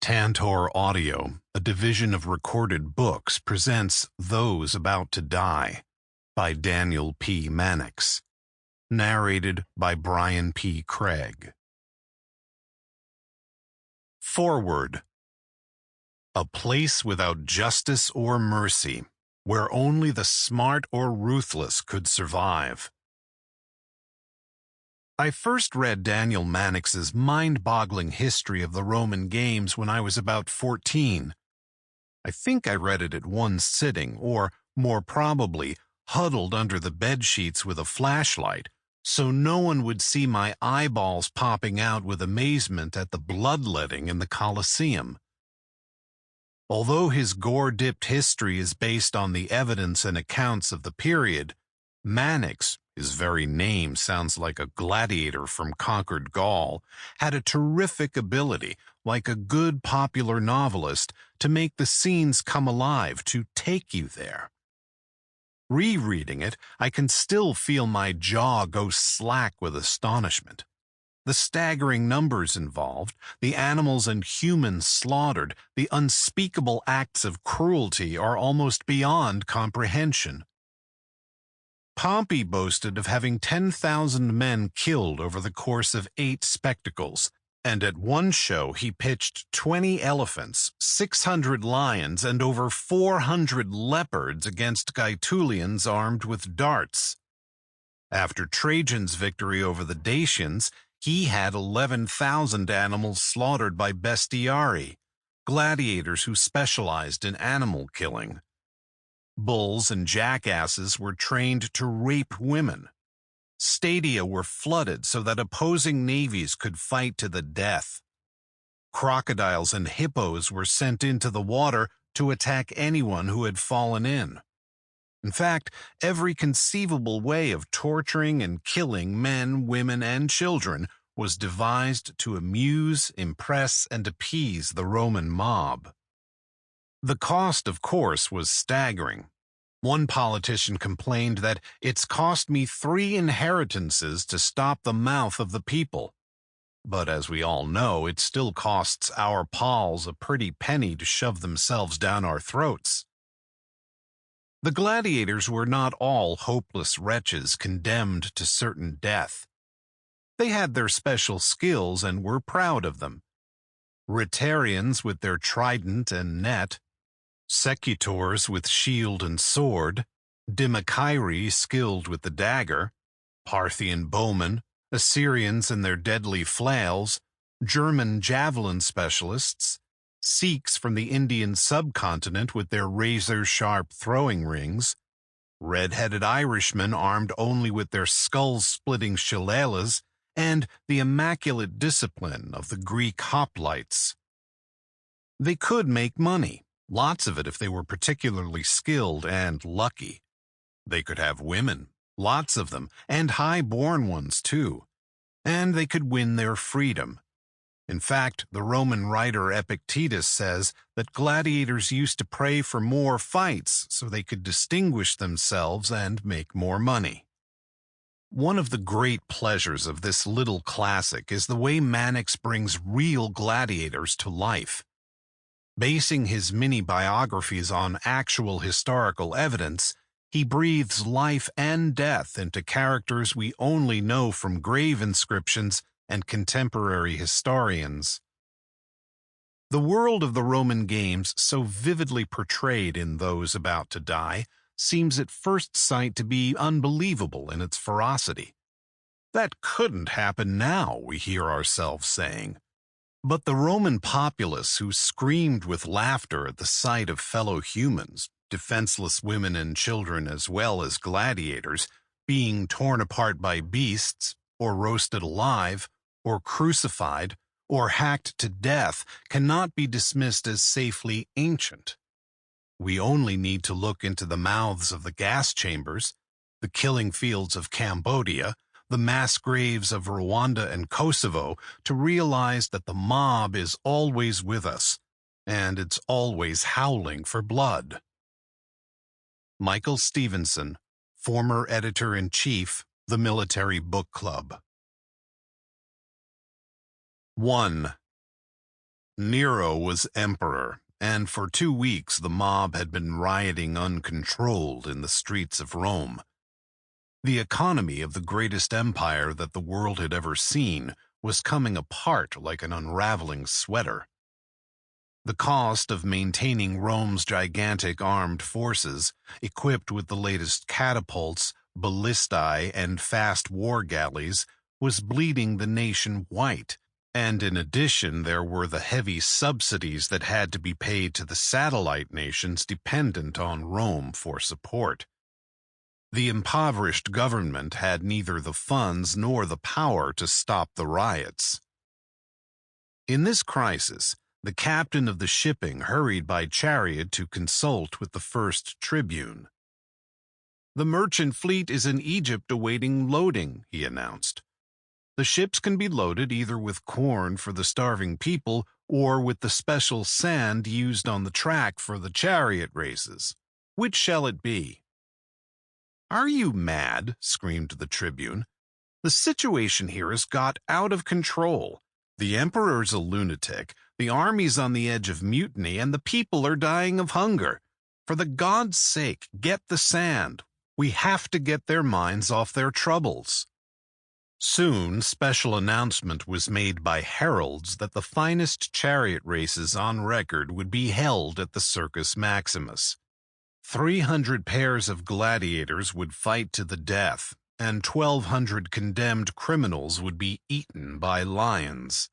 Tantor Audio, a division of recorded books, presents Those About to Die by Daniel P. Mannix. Narrated by Brian P. Craig. Foreword. A place without justice or mercy, where only the smart or ruthless could survive. I first read Daniel Mannix's mind-boggling history of the Roman games when I was about 14. I think I read it at one sitting, or, more probably, huddled under the bedsheets with a flashlight, so no one would see my eyeballs popping out with amazement at the bloodletting in the Colosseum. Although his gore-dipped history is based on the evidence and accounts of the period, Mannix, his very name sounds like a gladiator from conquered Gaul, had a terrific ability, like a good popular novelist, to make the scenes come alive, to take you there. Rereading it, I can still feel my jaw go slack with astonishment. The staggering numbers involved, the animals and humans slaughtered, the unspeakable acts of cruelty are almost beyond comprehension. Pompey boasted of having 10,000 men killed over the course of 8 spectacles, and at one show he pitched 20 elephants, 600 lions, and over 400 leopards against Gaetulians armed with darts. After Trajan's victory over the Dacians, he had 11,000 animals slaughtered by bestiari, gladiators who specialized in animal killing. Bulls and jackasses were trained to rape women. Stadia were flooded so that opposing navies could fight to the death. Crocodiles and hippos were sent into the water to attack anyone who had fallen in. In fact, every conceivable way of torturing and killing men, women, and children was devised to amuse, impress, and appease the Roman mob. The cost, of course, was staggering. One politician complained that it's cost me 3 inheritances to stop the mouth of the people. But as we all know, it still costs our pals a pretty penny to shove themselves down our throats. The gladiators were not all hopeless wretches condemned to certain death. They had their special skills and were proud of them. Rhetarians with their trident and net, secutors with shield and sword, Demachairi skilled with the dagger, Parthian bowmen, Assyrians in their deadly flails, German javelin specialists, Sikhs from the Indian subcontinent with their razor-sharp throwing rings, red-headed Irishmen armed only with their skull-splitting shillelaghs, and the immaculate discipline of the Greek hoplites. They could make money. Lots of it if they were particularly skilled and lucky. They could have women, lots of them, and high-born ones too. And they could win their freedom. In fact, the Roman writer Epictetus says that gladiators used to pray for more fights so they could distinguish themselves and make more money. One of the great pleasures of this little classic is the way Mannix brings real gladiators to life. Basing his mini-biographies on actual historical evidence, he breathes life and death into characters we only know from grave inscriptions and contemporary historians. The world of the Roman games, so vividly portrayed in Those About to Die, seems at first sight to be unbelievable in its ferocity. That couldn't happen now, we hear ourselves saying. But the Roman populace who screamed with laughter at the sight of fellow humans, defenseless women and children as well as gladiators, being torn apart by beasts, or roasted alive, or crucified, or hacked to death, cannot be dismissed as safely ancient. We only need to look into the mouths of the gas chambers, the killing fields of Cambodia, the mass graves of Rwanda and Kosovo to realize that the mob is always with us, and it's always howling for blood. Michael Stevenson, former editor-in-chief, The Military Book Club. 1. Nero was emperor, and for 2 weeks the mob had been rioting uncontrolled in the streets of Rome. The economy of the greatest empire that the world had ever seen was coming apart like an unraveling sweater. The cost of maintaining Rome's gigantic armed forces, equipped with the latest catapults, ballistae, and fast war galleys, was bleeding the nation white, and in addition there were the heavy subsidies that had to be paid to the satellite nations dependent on Rome for support. The impoverished government had neither the funds nor the power to stop the riots. In this crisis, the captain of the shipping hurried by chariot to consult with the first tribune. "The merchant fleet is in Egypt awaiting loading," he announced. "The ships can be loaded either with corn for the starving people or with the special sand used on the track for the chariot races. Which shall it be?" "Are you mad?" screamed the tribune. "The situation here has got out of control. The emperor's a lunatic, the army's on the edge of mutiny, and the people are dying of hunger. For the God's sake, get the sand. We have to get their minds off their troubles." Soon, special announcement was made by heralds that the finest chariot races on record would be held at the Circus Maximus. 300 pairs of gladiators would fight to the death, and 1,200 condemned criminals would be eaten by lions.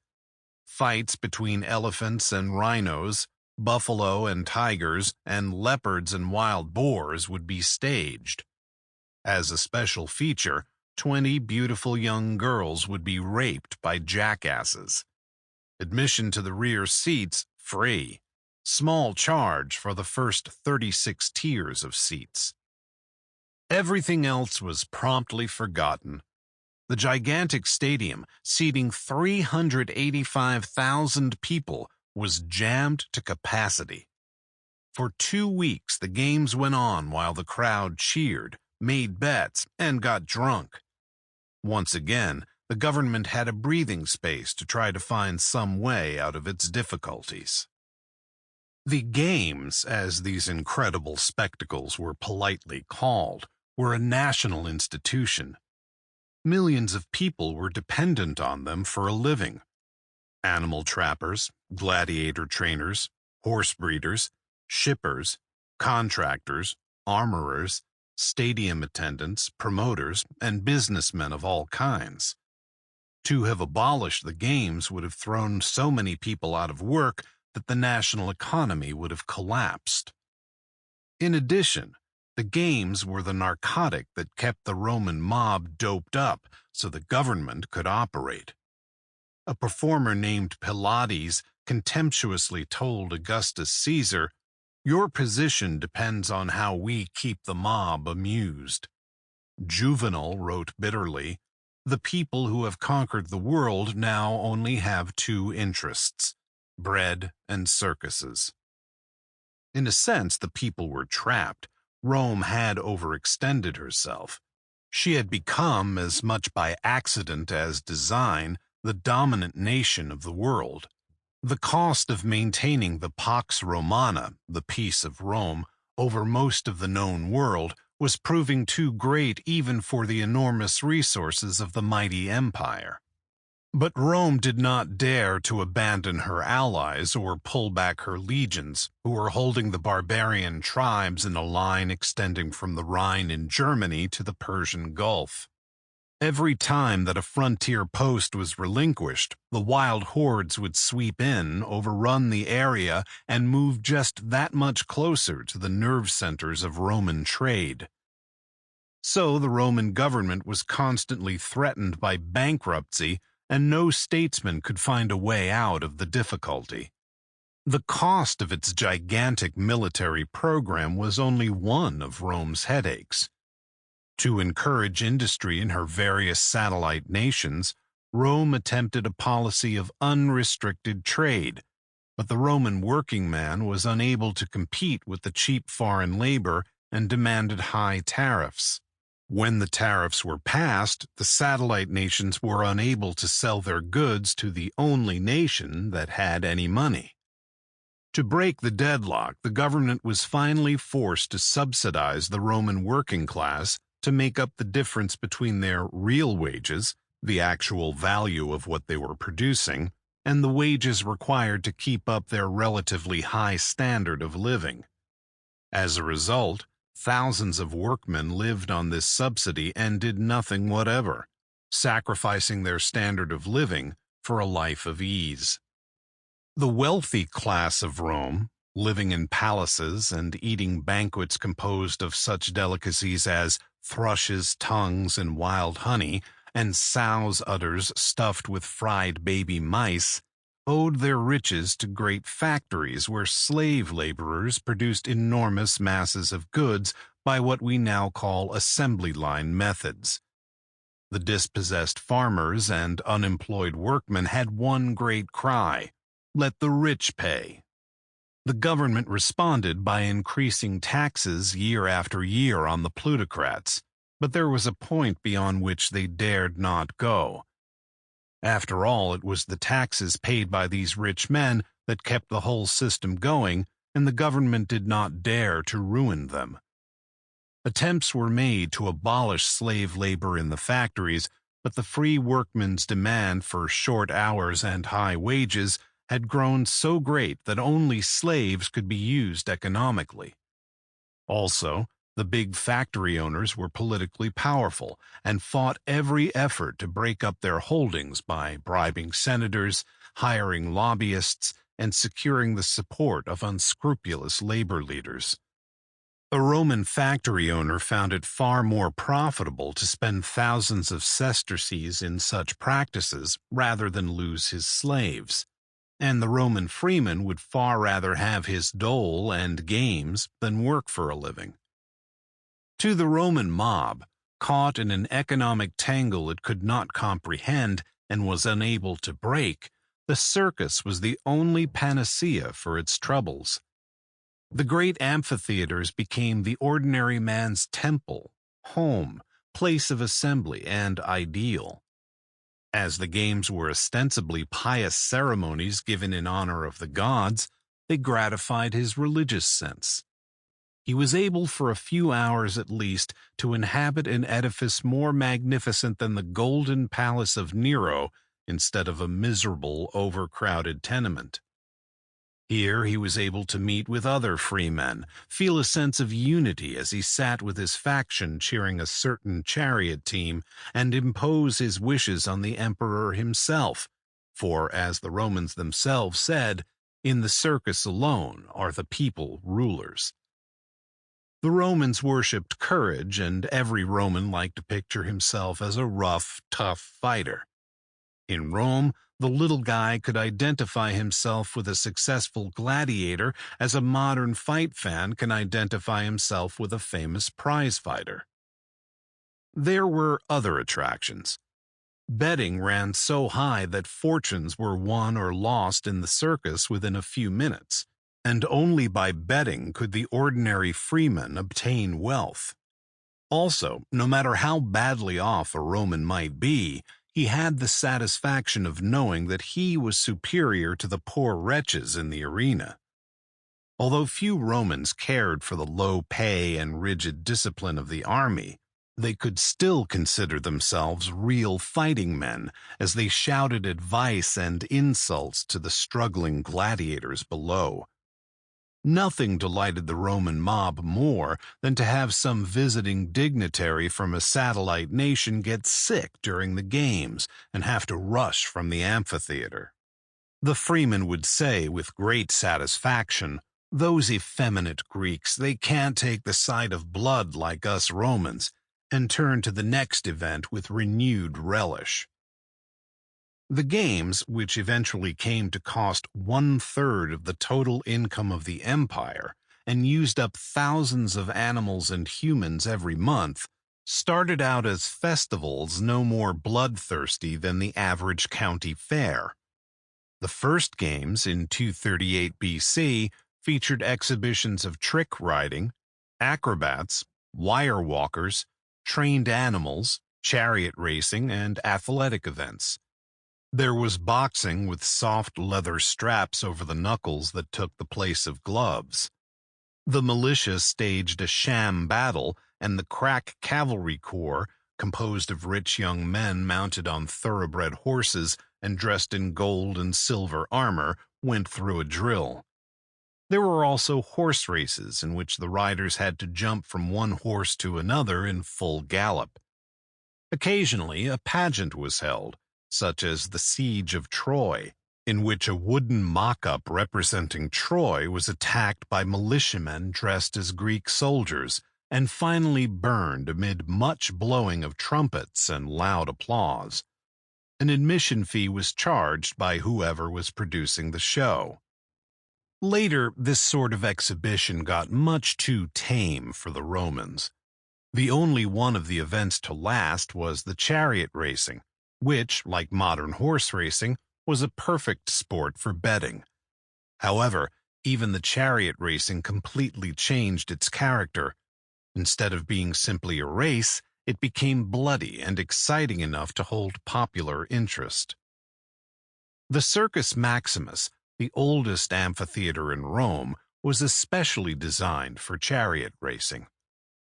Fights between elephants and rhinos, buffalo and tigers, and leopards and wild boars would be staged. As a special feature, 20 beautiful young girls would be raped by jackasses. Admission to the rear seats free. Small charge for the first 36 tiers of seats. Everything else was promptly forgotten. The gigantic stadium, seating 385,000 people, was jammed to capacity. For 2 weeks the games went on while the crowd cheered, made bets, and got drunk. Once again, the government had a breathing space to try to find some way out of its difficulties. The games, as these incredible spectacles were politely called, were a national institution. Millions of people were dependent on them for a living. Animal trappers, gladiator trainers, horse breeders, shippers, contractors, armorers, stadium attendants, promoters, and businessmen of all kinds. To have abolished the games would have thrown so many people out of work that the national economy would have collapsed. In addition, the games were the narcotic that kept the Roman mob doped up so the government could operate. A performer named Pylades contemptuously told Augustus Caesar, "Your position depends on how we keep the mob amused." Juvenal wrote bitterly, "The people who have conquered the world now only have 2 interests, bread and circuses." In a sense, the people were trapped. Rome had overextended herself. She had become, as much by accident as design, the dominant nation of the world. The cost of maintaining the Pax Romana, the peace of Rome, over most of the known world was proving too great even for the enormous resources of the mighty empire. But Rome did not dare to abandon her allies or pull back her legions, who were holding the barbarian tribes in a line extending from the Rhine in Germany to the Persian Gulf. Every time that a frontier post was relinquished, the wild hordes would sweep in, overrun the area, and move just that much closer to the nerve centers of Roman trade. So the Roman government was constantly threatened by bankruptcy, and no statesman could find a way out of the difficulty. The cost of its gigantic military program was only one of Rome's headaches. To encourage industry in her various satellite nations, Rome attempted a policy of unrestricted trade, but the Roman working man was unable to compete with the cheap foreign labor and demanded high tariffs. When the tariffs were passed, the satellite nations were unable to sell their goods to the only nation that had any money. To break the deadlock, the government was finally forced to subsidize the Roman working class to make up the difference between their real wages, the actual value of what they were producing, and the wages required to keep up their relatively high standard of living. As a result, thousands of workmen lived on this subsidy and did nothing whatever, sacrificing their standard of living for a life of ease. The wealthy class of Rome, living in palaces and eating banquets composed of such delicacies as thrushes' tongues and wild honey, and sows' udders stuffed with fried baby mice, owed their riches to great factories where slave laborers produced enormous masses of goods by what we now call assembly line methods. The dispossessed farmers and unemployed workmen had one great cry: let the rich pay. The government responded by increasing taxes year after year on the plutocrats, but there was a point beyond which they dared not go. After all, it was the taxes paid by these rich men that kept the whole system going, and the government did not dare to ruin them. Attempts were made to abolish slave labor in the factories, but the free workmen's demand for short hours and high wages had grown so great that only slaves could be used economically. Also, the big factory owners were politically powerful and fought every effort to break up their holdings by bribing senators, hiring lobbyists, and securing the support of unscrupulous labor leaders. A Roman factory owner found it far more profitable to spend thousands of sesterces in such practices rather than lose his slaves, and the Roman freeman would far rather have his dole and games than work for a living. To the Roman mob, caught in an economic tangle it could not comprehend and was unable to break, the circus was the only panacea for its troubles. The great amphitheaters became the ordinary man's temple, home, place of assembly, and ideal. As the games were ostensibly pious ceremonies given in honor of the gods, they gratified his religious sense. He was able for a few hours at least to inhabit an edifice more magnificent than the golden palace of Nero instead of a miserable, overcrowded tenement. Here he was able to meet with other free men, feel a sense of unity as he sat with his faction cheering a certain chariot team, and impose his wishes on the emperor himself, for, as the Romans themselves said, in the circus alone are the people rulers. The Romans worshipped courage, and every Roman liked to picture himself as a rough, tough fighter. In Rome, the little guy could identify himself with a successful gladiator as a modern fight fan can identify himself with a famous prize fighter. There were other attractions. Betting ran so high that fortunes were won or lost in the circus within a few minutes, and only by betting could the ordinary freeman obtain wealth. Also, no matter how badly off a Roman might be, he had the satisfaction of knowing that he was superior to the poor wretches in the arena. Although few Romans cared for the low pay and rigid discipline of the army, they could still consider themselves real fighting men as they shouted advice and insults to the struggling gladiators below. Nothing delighted the Roman mob more than to have some visiting dignitary from a satellite nation get sick during the games and have to rush from the amphitheater. The freeman would say with great satisfaction, "Those effeminate Greeks, they can't take the sight of blood like us Romans," and turn to the next event with renewed relish. The games, which eventually came to cost 1/3 of the total income of the empire and used up thousands of animals and humans every month, started out as festivals no more bloodthirsty than the average county fair. The first games, in 238 BC, featured exhibitions of trick riding, acrobats, wire walkers, trained animals, chariot racing, and athletic events. There was boxing with soft leather straps over the knuckles that took the place of gloves. The militia staged a sham battle, and the crack cavalry corps, composed of rich young men mounted on thoroughbred horses and dressed in gold and silver armor, went through a drill. There were also horse races in which the riders had to jump from one horse to another in full gallop. Occasionally, a pageant was held, such as the Siege of Troy, in which a wooden mock-up representing Troy was attacked by militiamen dressed as Greek soldiers and finally burned amid much blowing of trumpets and loud applause. An admission fee was charged by whoever was producing the show. Later, this sort of exhibition got much too tame for the Romans. The only one of the events to last was the chariot racing, which, like modern horse racing, was a perfect sport for betting. However, even the chariot racing completely changed its character. Instead of being simply a race, it became bloody and exciting enough to hold popular interest. The Circus Maximus, the oldest amphitheater in Rome, was especially designed for chariot racing.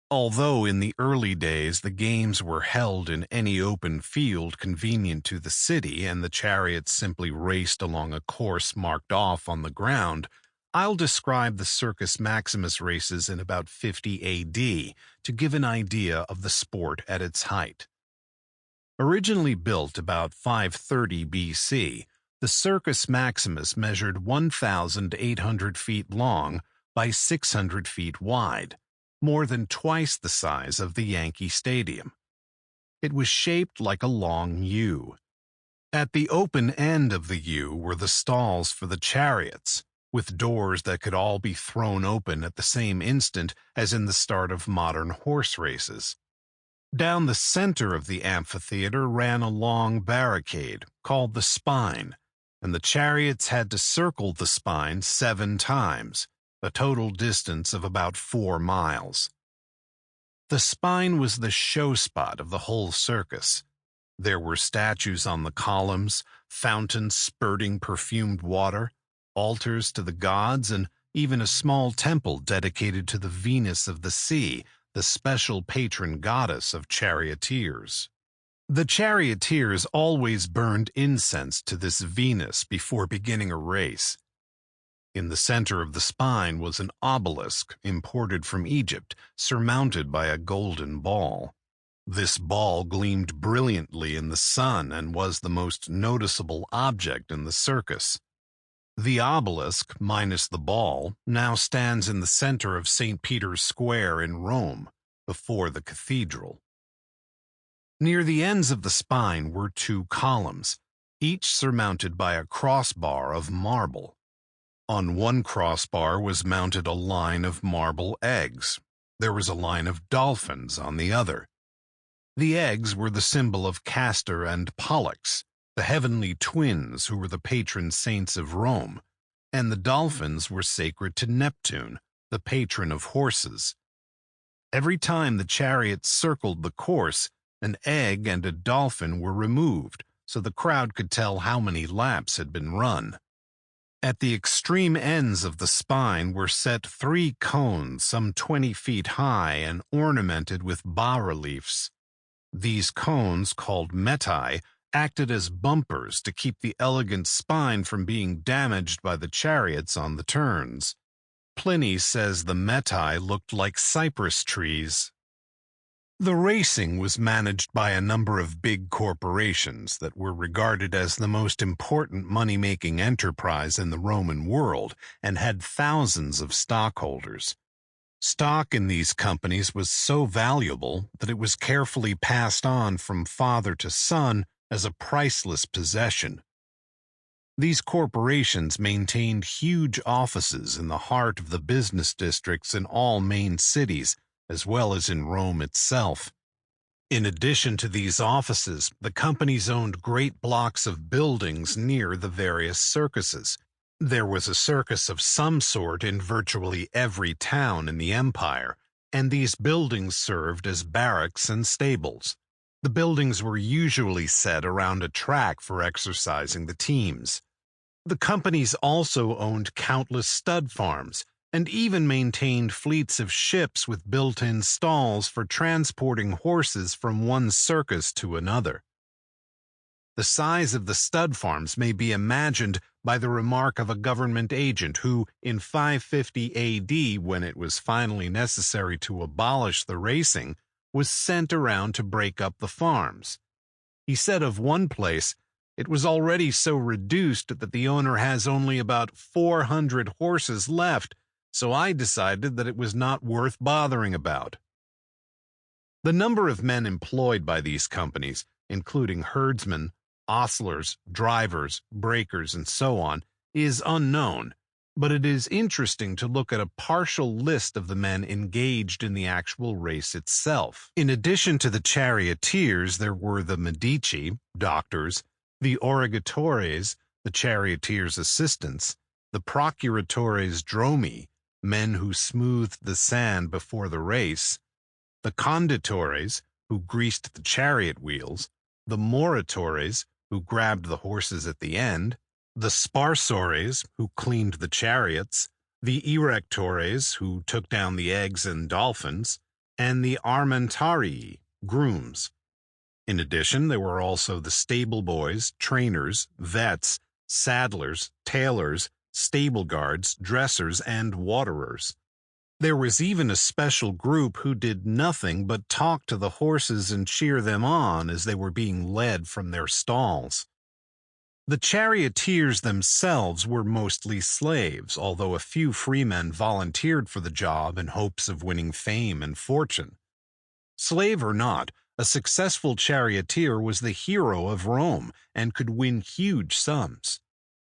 Although in the early days the games were held in any open field convenient to the city and the chariots simply raced along a course marked off on the ground, I'll describe the Circus Maximus races in about 50 AD to give an idea of the sport at its height. Originally built about 530 BC, the Circus Maximus measured 1,800 feet long by 600 feet wide, more than twice the size of the Yankee Stadium. It was shaped like a long U. At the open end of the U were the stalls for the chariots, with doors that could all be thrown open at the same instant as in the start of modern horse races. Down the center of the amphitheater ran a long barricade called the spine, and the chariots had to circle the spine 7 times, a total distance of about 4 miles. The spine was the show spot of the whole circus. There were statues on the columns, fountains spurting perfumed water, altars to the gods, and even a small temple dedicated to the Venus of the Sea, the special patron goddess of charioteers. The charioteers always burned incense to this Venus before beginning a race. In the center of the spine was an obelisk imported from Egypt, surmounted by a golden ball. This ball gleamed brilliantly in the sun and was the most noticeable object in the circus. The obelisk, minus the ball, now stands in the center of St. Peter's Square in Rome, before the cathedral. Near the ends of the spine were 2 columns, each surmounted by a crossbar of marble. On one crossbar was mounted a line of marble eggs. There was a line of dolphins on the other. The eggs were the symbol of Castor and Pollux, the heavenly twins who were the patron saints of Rome, and the dolphins were sacred to Neptune, the patron of horses. Every time the chariots circled the course, an egg and a dolphin were removed so the crowd could tell how many laps had been run. At the extreme ends of the spine were set 3 cones some 20 feet high and ornamented with bas-reliefs. These cones, called metai, acted as bumpers to keep the elegant spine from being damaged by the chariots on the turns. Pliny says the metai looked like cypress trees. The racing was managed by a number of big corporations that were regarded as the most important money-making enterprise in the Roman world and had thousands of stockholders. Stock in these companies was so valuable that it was carefully passed on from father to son as a priceless possession. These corporations maintained huge offices in the heart of the business districts in all main cities, as well as in Rome itself. In addition to these offices, the companies owned great blocks of buildings near the various circuses. There was a circus of some sort in virtually every town in the empire, and these buildings served as barracks and stables. The buildings were usually set around a track for exercising the teams. The companies also owned countless stud farms, and even maintained fleets of ships with built-in stalls for transporting horses from one circus to another. The size of the stud farms may be imagined by the remark of a government agent who, in 550 AD, when it was finally necessary to abolish the racing, was sent around to break up the farms. He said of one place, "It was already so reduced that the owner has only about 400 horses left, so I decided that it was not worth bothering about." The number of men employed by these companies, including herdsmen, ostlers, drivers, breakers, and so on, is unknown, but it is interesting to look at a partial list of the men engaged in the actual race itself. In addition to the charioteers, there were the medici, doctors, the origatores, the charioteers' assistants, the procuratores dromi, men who smoothed the sand before the race, the conditores, who greased the chariot wheels, the moritores, who grabbed the horses at the end, the sparsores, who cleaned the chariots, the erectores, who took down the eggs and dolphins, and the armentarii, grooms. In addition, there were also the stable boys, trainers, vets, saddlers, tailors, stable guards, dressers, and waterers. There was even a special group who did nothing but talk to the horses and cheer them on as they were being led from their stalls. The charioteers themselves were mostly slaves, although a few freemen volunteered for the job in hopes of winning fame and fortune. Slave or not, a successful charioteer was the hero of Rome and could win huge sums.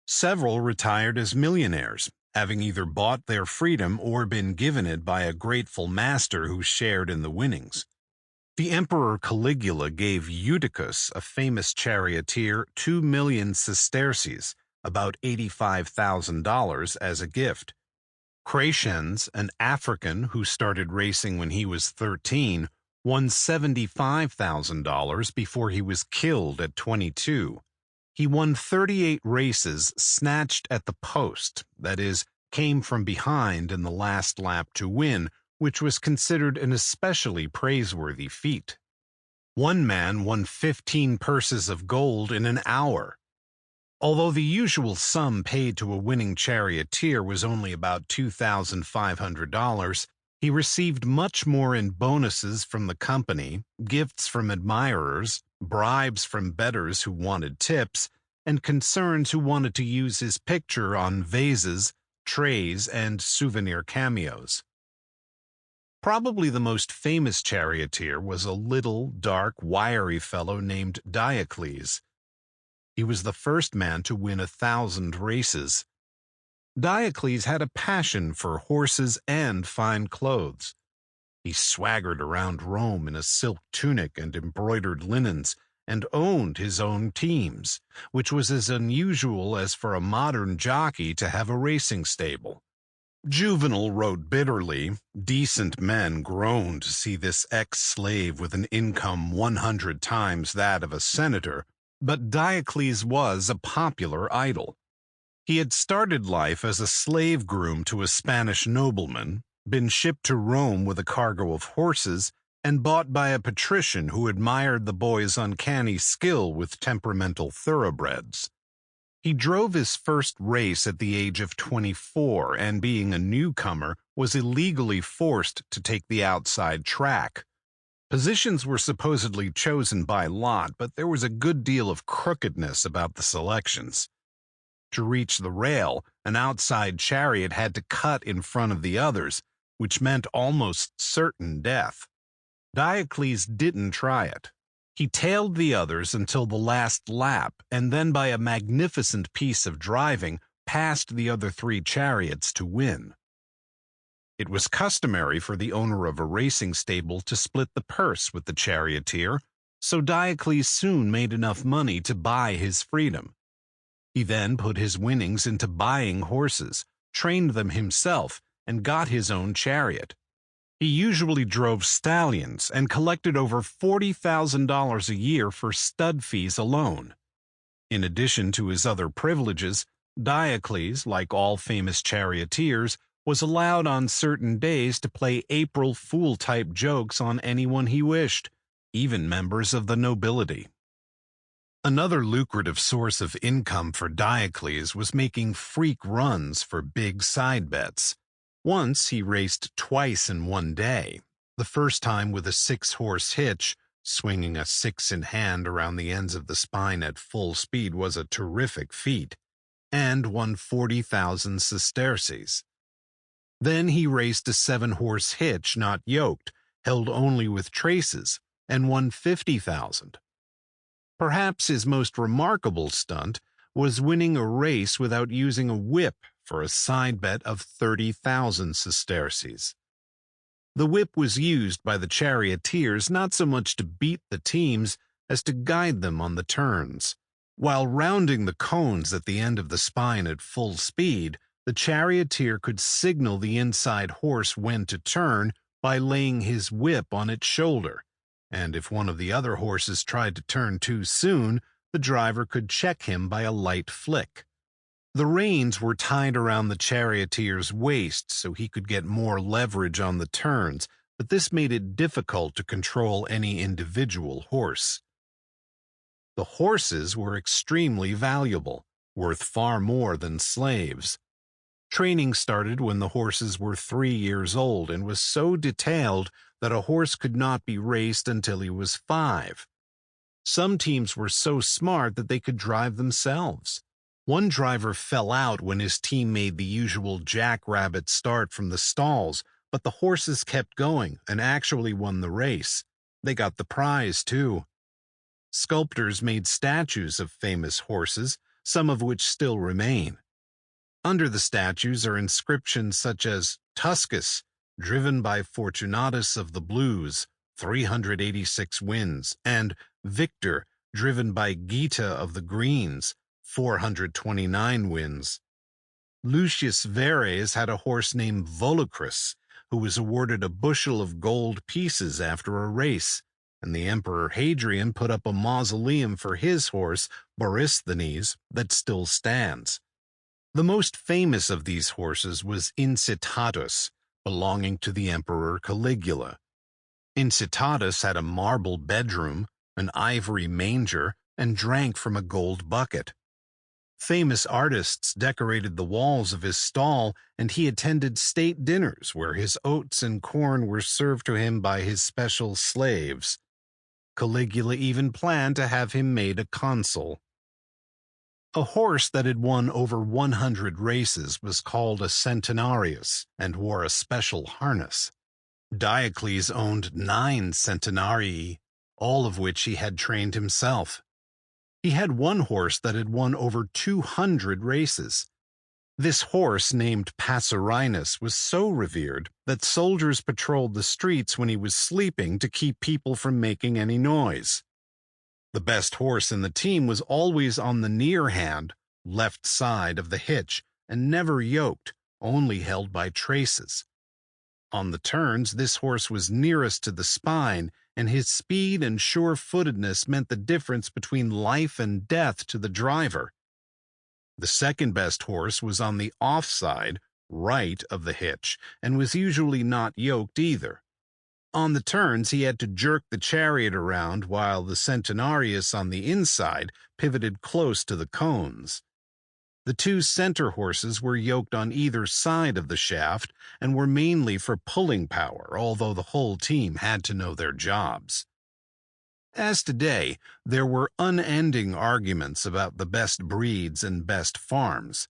Several retired as millionaires, having either bought their freedom or been given it by a grateful master who shared in the winnings. The Emperor Caligula gave Eutychus, a famous charioteer, 2,000,000 sesterces, about $85,000, as a gift. Crescens, an African who started racing when he was 13, won $75,000 before he was killed at 22. He won 38 races snatched at the post, that is, came from behind in the last lap to win, which was considered an especially praiseworthy feat. One man won 15 purses of gold in an hour. Although the usual sum paid to a winning charioteer was only about $2,500, he received much more in bonuses from the company, gifts from admirers, bribes from bettors who wanted tips, and concerns who wanted to use his picture on vases, trays, and souvenir cameos. Probably the most famous charioteer was a little, dark, wiry fellow named Diocles. He was the first man to win 1,000 races. Diocles had a passion for horses and fine clothes. He swaggered around Rome in a silk tunic and embroidered linens, and owned his own teams, which was as unusual as for a modern jockey to have a racing stable. Juvenal wrote bitterly, "Decent men groan to see this ex-slave with an income 100 times that of a senator," but Diocles was a popular idol. He had started life as a slave groom to a Spanish nobleman, been shipped to Rome with a cargo of horses, and bought by a patrician who admired the boy's uncanny skill with temperamental thoroughbreds. He drove his first race at the age of 24, and being a newcomer, was illegally forced to take the outside track. Positions were supposedly chosen by lot, but there was a good deal of crookedness about the selections. To reach the rail, an outside chariot had to cut in front of the others, which meant almost certain death. Diocles didn't try it. He tailed the others until the last lap, and then by a magnificent piece of driving, passed the other 3 chariots to win. It was customary for the owner of a racing stable to split the purse with the charioteer, so Diocles soon made enough money to buy his freedom. He then put his winnings into buying horses, trained them himself, and got his own chariot. He usually drove stallions and collected over $40,000 a year for stud fees alone. In addition to his other privileges, Diocles, like all famous charioteers, was allowed on certain days to play April Fool-type jokes on anyone he wished, even members of the nobility. Another lucrative source of income for Diocles was making freak runs for big side bets. Once he raced twice in one day, the first time with a 6-horse hitch. Swinging a 6 in hand around the ends of the spine at full speed was a terrific feat, and won 40,000 sesterces. Then he raced a 7-horse hitch not yoked, held only with traces, and won 50,000. Perhaps his most remarkable stunt was winning a race without using a whip for a side bet of 30,000 sesterces. The whip was used by the charioteers not so much to beat the teams as to guide them on the turns. While rounding the cones at the end of the spine at full speed, the charioteer could signal the inside horse when to turn by laying his whip on its shoulder, and if one of the other horses tried to turn too soon, the driver could check him by a light flick. The reins were tied around the charioteer's waist so he could get more leverage on the turns, but this made it difficult to control any individual horse. The horses were extremely valuable, worth far more than slaves. Training started when the horses were 3 years old and was so detailed that a horse could not be raced until he was 5. Some teams were so smart that they could drive themselves. One driver fell out when his team made the usual jackrabbit start from the stalls, but the horses kept going and actually won the race. They got the prize, too. Sculptors made statues of famous horses, some of which still remain. Under the statues are inscriptions such as Tuscus, driven by Fortunatus of the Blues, 386 wins, and Victor, driven by Gita of the Greens, 429 wins. Lucius Verres had a horse named Volucrus, who was awarded a bushel of gold pieces after a race, and the Emperor Hadrian put up a mausoleum for his horse, Borysthenes, that still stands. The most famous of these horses was Incitatus, belonging to the Emperor Caligula. Incitatus had a marble bedroom, an ivory manger, and drank from a gold bucket. Famous artists decorated the walls of his stall, and he attended state dinners where his oats and corn were served to him by his special slaves. Caligula even planned to have him made a consul. A horse that had won over 100 races was called a centenarius and wore a special harness. Diocles owned 9 centenarii, all of which he had trained himself. He had one horse that had won over 200 races. This horse, named Passarinus, was so revered that soldiers patrolled the streets when he was sleeping to keep people from making any noise. The best horse in the team was always on the near hand, left side of the hitch, and never yoked, only held by traces. On the turns, this horse was nearest to the spine, and his speed and sure-footedness meant the difference between life and death to the driver. The second best horse was on the offside, right of the hitch, and was usually not yoked either. On the turns, he had to jerk the chariot around while the centenarius on the inside pivoted close to the cones. The 2 center horses were yoked on either side of the shaft and were mainly for pulling power, although the whole team had to know their jobs. As today, there were unending arguments about the best breeds and best farms.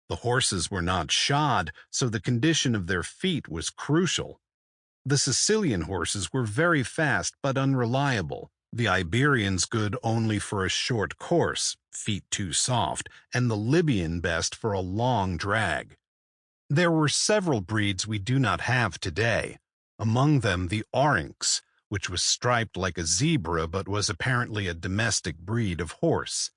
The horses were not shod, so the condition of their feet was crucial. The Sicilian horses were very fast but unreliable, the Iberians good only for a short course, feet too soft, and the Libyan best for a long drag. There were several breeds we do not have today, among them the Oryx, which was striped like a zebra but was apparently a domestic breed of horse.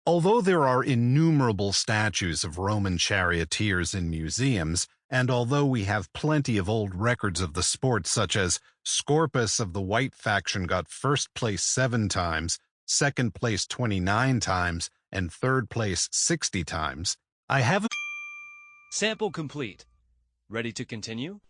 Although there are innumerable statues of Roman charioteers in museums, And although we have plenty of old records of the sport, such as Scorpus of the White faction got first place 7 times, second place 29 times, and third place 60 times, I haven't. Sample complete. Ready to continue?